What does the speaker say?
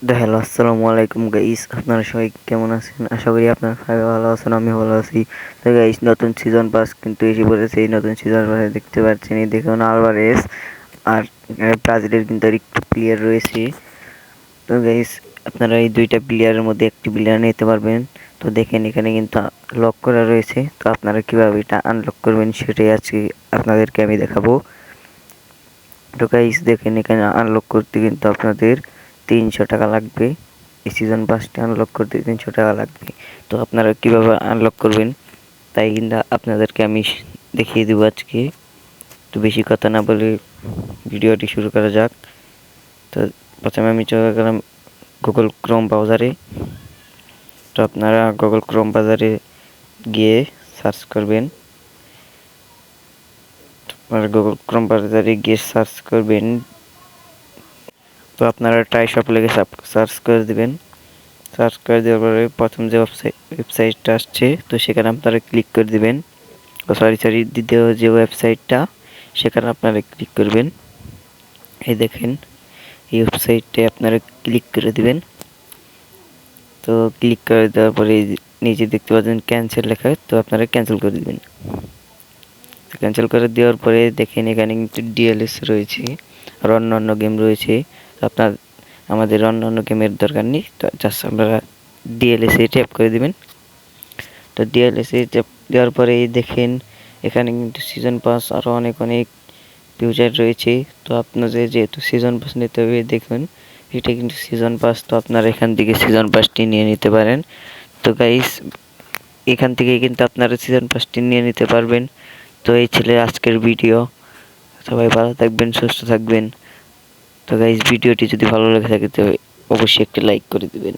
Hello, আসসালামু আলাইকুম guys. আপনারা সবাই কেমন আছেন? আশা করি আপনারা সবাই ভালো আছেন, আমি ভালো আছি। তো গাইস, নতুন সিজন পাস কিন্তু এসে পড়েছে। এই নতুন সিজন পাসে দেখতে পাচ্ছেন, এই দেখুন আলভারেজ আর ব্রাজিলের কিন্তু আর একটু প্লেয়ার রয়েছে। তো গাইস, আপনারা এই দুইটা প্লেয়ারের মধ্যে একটি প্লেয়ার নিতে পারবেন। তো দেখেন এখানে কিন্তু লক করা রয়েছে। তো আপনারা কিভাবে এটা আনলক করবেন সেটাই আজকে আপনাদেরকে আমি দেখাবো। তো গাইস দেখেন, এখানে আনলক করতে কিন্তু আপনাদের 300 টাকা লাগবে। এই সিজন পাসটা আনলক করতে 300 টাকা লাগবে। তো আপনারা কিভাবে আনলক করবেন তাই কিন্তু আপনাদেরকে আমি দেখিয়ে দেবো আজকে। তো বেশি কথা না বলে ভিডিওটি শুরু করা যাক। তো প্রথমে আমি চলে গেলাম গুগল ক্রোম ব্রাউজারে। তো আপনারা গুগল ক্রোম ব্রাউজারে গিয়ে সার্চ করবেন। আপনারা গুগল ক্রোম ব্রাউজারে গিয়ে সার্চ করবেন। তো আপনারা ট্রাইশপ লিখে সার্চ করে দিবেন। সার্চ করে দেওয়ার পরে প্রথম যে ওয়েবসাইটটা আসছে, তো সেখানে আপনারা ক্লিক করে দিবেন। দ্বিতীয় যে ওয়েবসাইটটা, সেখানে আপনারা ক্লিক করবেন। এই দেখেন, এই ওয়েবসাইটে আপনারা ক্লিক করে দিবেন। তো ক্লিক করে দেওয়ার পরে নিচে দেখতে পাচ্ছেন ক্যান্সেল লেখা, তো আপনারা ক্যান্সেল করে দিবেন। ক্যান্সেল করে দেওয়ার পরে দেখেন এখানে কিন্তু ডিএলএস রয়েছে আর অন্যান্য গেম রয়েছে। আমাদের অন্যান্য গেমের দরকার নেই, তো জাস্ট আপনারা ডিএলএসে ট্যাপ করে দিবেন। তো ডিএলএসে ট্যাপ দেওয়ার পরে দেখেন এখানে কিন্তু সিজন পাস আরও অনেক অনেক ফিউচার রয়েছে। তো আপনাদের যেহেতু সিজন পাস নিতে হবে, দেখুন এটা কিন্তু সিজন পাস। তো আপনারা এখান থেকে সিজন পাসটি নিয়ে নিতে পারেন। তো গাইস, এখান থেকে কিন্তু আপনারা সিজন পাসটি নিয়ে নিতে পারবেন। তো এই ছিল আজকের ভিডিও। সবাই ভালো থাকবেন, সুস্থ থাকবেন। তো গাইস, ভিডিওটি যদি ভালো লেগে থাকে তো অবশ্যই একটি লাইক করে দিবেন।